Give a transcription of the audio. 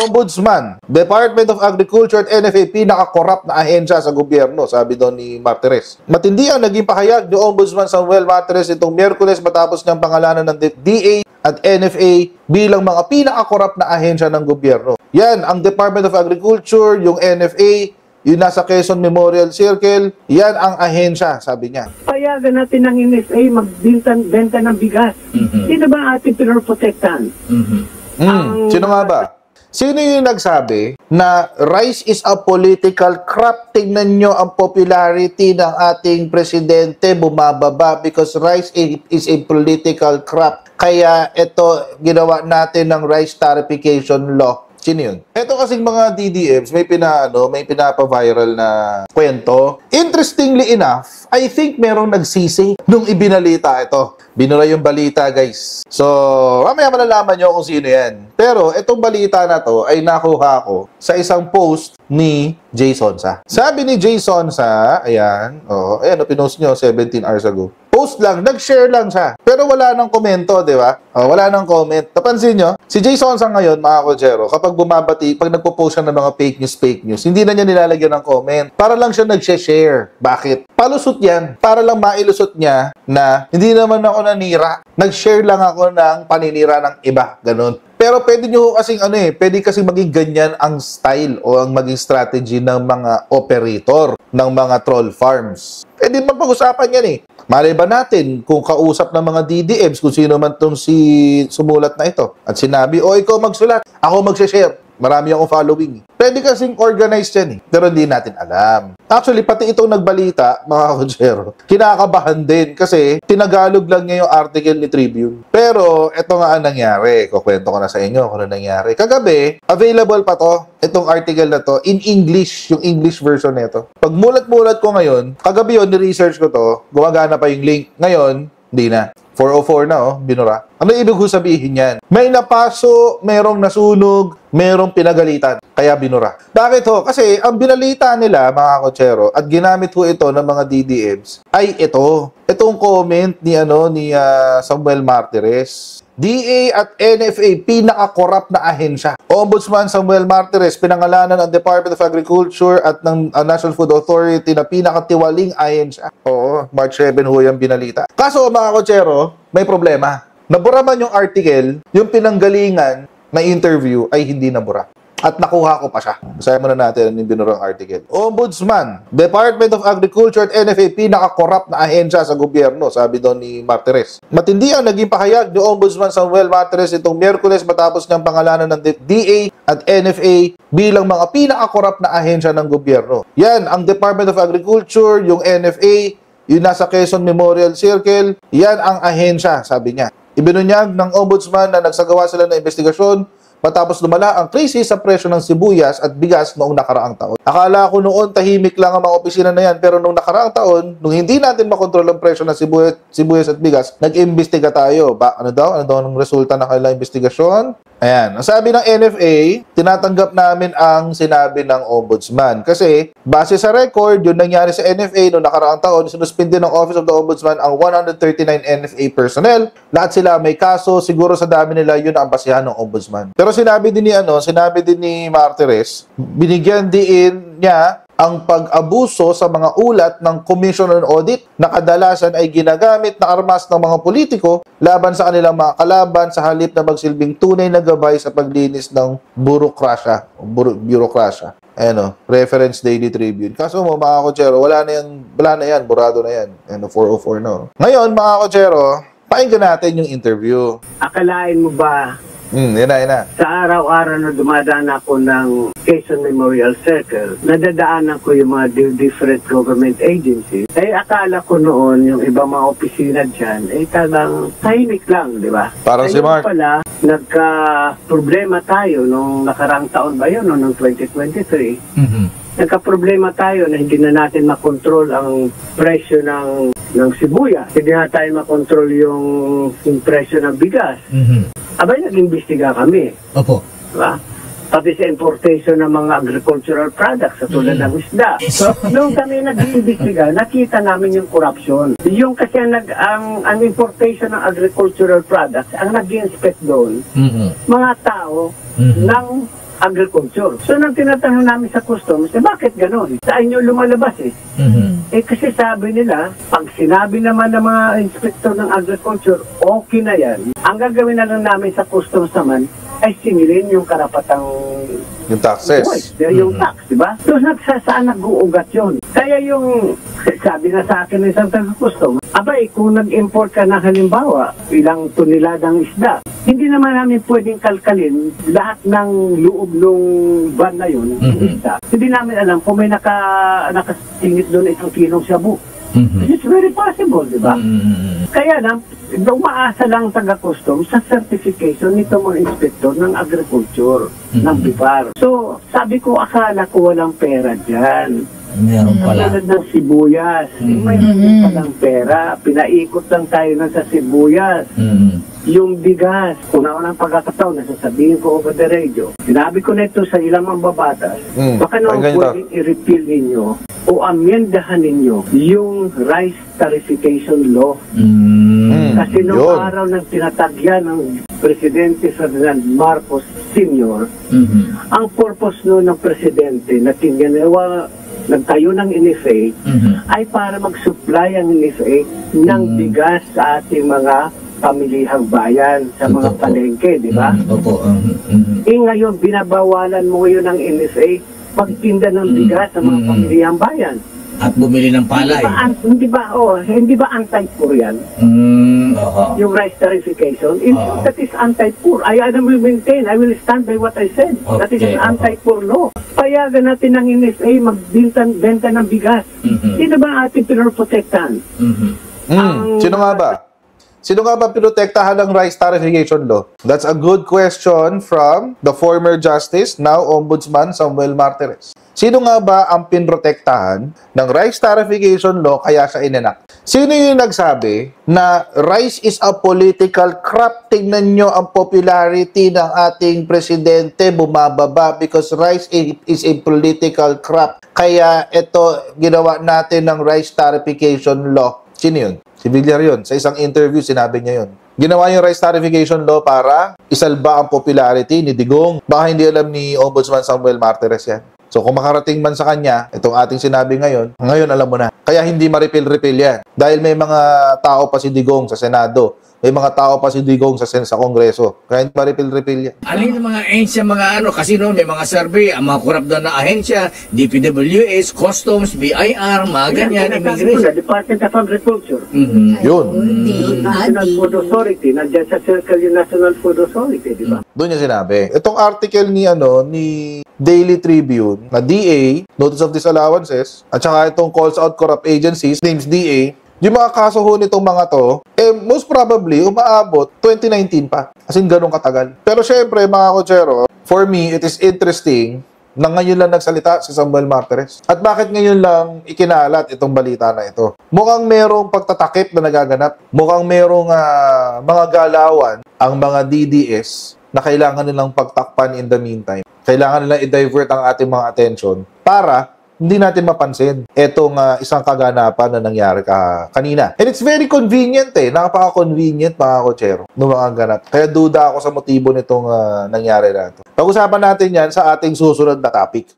Ombudsman, Department of Agriculture at NFA, pinaka-corrupt na ahensya sa gobyerno, sabi doon ni Martires. Matindi ang naging pahayag ni Ombudsman Samuel Martires itong Miyerkules matapos niyang pangalanan ng DA at NFA bilang mga pinaka-corrupt na ahensya ng gobyerno. Yan, ang Department of Agriculture, yung NFA, yung nasa Quezon Memorial Circle, yan ang ahensya, sabi niya. Payagan natin ng NFA magbenta ng bigas. Sino ba ating pinoprotektahan? Sino nga ba? Sino yung nagsabi na rice is a political crop? Tingnan nyo ang popularity ng ating presidente bumababa because rice is a political crop. Kaya ito, ginawa natin ng rice tarification law. Sino yun? Ito kasing mga DDMs, may pinapa-viral na kwento. Interestingly enough, I think merong nagsisi nung ibinalita ito. Binura yung balita, guys. So, mamaya malalaman nyo kung sino yan. Pero, itong balita na to ay nakuha ko sa isang post ni Jay Sonsa. Sabi ni Jay Sonsa, ayan, pinost nyo 17 hours ago. Post lang, nag-share lang siya. Pero wala nang komento, di ba? Wala nang comment. Napansin nyo, si Jay Sonsa ngayon, mga kotsero, kapag bumabati, pag nagpo-post siya ng mga fake news, hindi na niya nilalagyan ng comment. Para lang siya nag-share. Bakit? Palusot yan. Para lang mailusot niya na hindi naman ako nanira. Nag-share lang ako ng paninira ng iba. Ganun. Pero pwede nyo kasing pwede kasing maging ganyan ang style o ang maging strategy ng mga operator ng mga troll farms. Pwede man pag-usapan yan eh. Malay ba natin kung kausap ng mga DDMs kung sino man itong sumulat na ito. At sinabi, ikaw magsulat, ako mag-share. Marami akong following. Pwede kasing organized yan eh. Pero hindi natin alam. Actually, pati itong nagbalita, mga kotsero, kinakabahan din kasi tinagalog lang niya yung article ni Tribune. Pero, ito nga ang nangyari. Kukwento ko na sa inyo kung ano nangyari. Kagabi, available pa to, itong article na to, in English, yung English version nito. Pag mulat-mulat ko ngayon, kagabi yun, ni-research ko to, gumagana pa yung link. Ngayon, hindi na. 404 na, binura. Ano ibig sabihin yan? May napaso, merong nasunog, merong pinagalitan. Kaya binura. Bakit ho? Kasi ang binalita nila, mga kotsero, at ginamit ho ito ng mga DDMs, ay ito. Itong comment ni Samuel Martires. DA at NFA, pinaka-corrupt na ahensya. Ombudsman Samuel Martires, pinangalanan ng Department of Agriculture at ng National Food Authority na pinakatiwaling ahensya. Oo, March 7 ho yung binalita. Kaso, mga kotsero, may problema. Nabura man yung article, yung pinanggalingan na interview ay hindi nabura. At nakuha ko pa siya. Basahin muna natin yung binurang article. Ombudsman, Department of Agriculture at NFA, pinaka-corrupt na ahensya sa gobyerno, sabi doon ni Martires. Matindi ang naging pahayag ni Ombudsman Samuel Martires itong Miyerkules matapos niyang pangalanan ng DA at NFA bilang mga pinaka-corrupt na ahensya ng gobyerno. Yan, ang Department of Agriculture, yung NFA, yung nasa Quezon Memorial Circle, yan ang ahensya, sabi niya. Ibinunyag ng Ombudsman na nagsagawa sila ng investigasyon matapos lumala ang krisis sa presyo ng sibuyas at bigas noong nakaraang taon. Akala ko noon tahimik lang ang mga opisina na yan, pero noong nakaraang taon, nung hindi natin makontrol ang presyo ng sibuyas at bigas, nag-imbestiga tayo. Ano daw ang resulta ng kanilang investigasyon? Ayan. Ang sabi ng NFA, tinatanggap namin ang sinabi ng Ombudsman. Kasi, base sa record, yun nangyari sa NFA noong nakaraang taon, sinuspindi ng Office of the Ombudsman ang 139 NFA personnel. Lahat sila may kaso, siguro sa dami nila yun ang basihan ng Ombudsman. Pero sinabi din ni Martires, binigyan din niya ang pag-abuso sa mga ulat ng Commission on Audit na kadalasan ay ginagamit na armas ng mga politiko laban sa kanilang mga kalaban sa halip na magsilbing tunay na gabay sa paglinis ng burokrasya. Reference Daily Tribune. Kaso mo, mga kotsero, wala na yan, burado na yan. 404 na. Ngayon, mga kotsero, pakinggan natin yung interview. Akalain mo ba Yan na. sa araw-araw na dumadaan ako ng Quezon Memorial Circle, nadadaanan ko yung mga different government agencies, akala ko noon yung ibang mga opisina dyan, talagang tahimik lang, di ba? Parang si Mark. Pala, nagka-problema tayo nung nakarang taon ba yun, noong 2023. Nagka-problema tayo na hindi na natin makontrol ang presyo ng sibuyas. Hindi na tayo makontrol yung presyo ng bigas. Abay, nag-imbestiga kami. Opo. Diba? Pati sa importation ng mga agricultural products, sa tulad ng isda. So, nung kami nag-iimbestiga, nakita namin yung corruption. Yung kasi ang importation ng agricultural products, ang nag-inspect doon, mga tao ng agriculture. So nang tinatanong namin sa customs, bakit ganon? Sa inyo lumalabas eh. Kasi sabi nila, pag sinabi naman ng mga inspector ng agriculture, okay na yan. Ang gagawin na lang namin sa customs naman, ay singilin yung karapatang Yung taxes. yung tax, di ba? So saan nag-uugat yun? Kaya yung, sabi na sa akin ng isang taga-custom, abay, kung nag-import ka na halimbawa, ilang toniladang isda, hindi naman namin pwedeng kalkalin lahat ng loob ng van na yun, isda. Hindi namin alam kung may nakasingit doon isang kilong shabu. It's very possible, di ba? Kaya na, umaasa lang taga-custom sa certification nito mga inspector ng agriculture, ng BIPAR. So, sabi ko, akala ko walang pera dyan. Meron pala. Tulad ng sibuyas. Mayroon din palang pera. Pinaikot lang tayo na sa sibuyas. Yung bigas, una-unang pagkakataon, nasasabihin ko over the radio. Sinabi ko na ito sa ilang mambabatas. Baka naman pwedeng i-repeal ninyo o amyendahan ninyo yung rice tarification law. Kasi noong araw ng tinatagyan ng Presidente Ferdinand Marcos Sr., ang purpose noon ng Presidente na nagtayo ng NFA ay para mag-supply ang NFA ng bigas sa ating mga pamilihang bayan, sa mga palengke, di ba? Opo. Ngayon, binabawalan mo ngayon ng NFA pagtinda ng bigas sa mga pamilihang bayan. At bumili ng palay. Hindi ba anti-poor yan? Yung rice tarification, that is anti-poor. I will maintain, I will stand by what I said. That is an anti-poor law. Payagan natin ng NFA magbenta ng bigas. Sino ba ating pinoprotektahan? Sino nga ba? Sino nga ba pinotektahan ng rice tarification law? That's a good question from the former Justice, now Ombudsman Samuel Martires. Sino nga ba ang pinrotektahan ng rice tarification law kaya siya inanak? Sino yung nagsabi na rice is a political crop? Tingnan nyo ang popularity ng ating presidente bumababa because rice is a political crop. Kaya ito, ginawa natin ng rice tarification law. Sino yun? Si Villar yun. Sa isang interview, sinabi niya yun. Ginawa yung rice tarification law para isalba ang popularity ni Digong. Baka hindi alam ni Ombudsman Samuel Martires yan. So kung makarating man sa kanya, itong ating sinabi ngayon alam mo na. Kaya hindi ma-repeal yan. Dahil may mga tao pa si Digong sa Senado. May mga tao pa si Digong sa Kongreso. Kaya hindi ma-repeal yan. Alin yung mga ahensya, kasi noon may mga survey, ang mga korap doon na ahensya, DPWS, Customs, BIR, mga ganyan, Immigration. Department of Agriculture. Yun. National Food Authority. Nandiyan sa circle yung National Food Authority, di ba? Doon niya sinabi. Itong article ni Daily Tribune na DA, Notice of Disallowances, at saka itong Calls Out Corrupt Agencies, names DA, yung mga kaso ho nitong mga to, most probably, umaabot 2019 pa. As in, ganun katagal. Pero syempre, mga kotsero, for me, it is interesting na ngayon lang nagsalita si Samuel Martires. At bakit ngayon lang ikinalat itong balita na ito? Mukhang merong pagtatakip na nagaganap. Mukhang merong mga galawan ang mga DDS na kailangan nilang pagtakpan in the meantime. Kailangan nilang i-divert ang ating mga attention para hindi natin mapansin etong isang kaganapan na nangyari kanina. And it's very convenient Napaka-convenient mga kotsero ng mga ganap. Kaya duda ako sa motibo nitong nangyari na ito. Pag-usapan natin yan sa ating susunod na topic.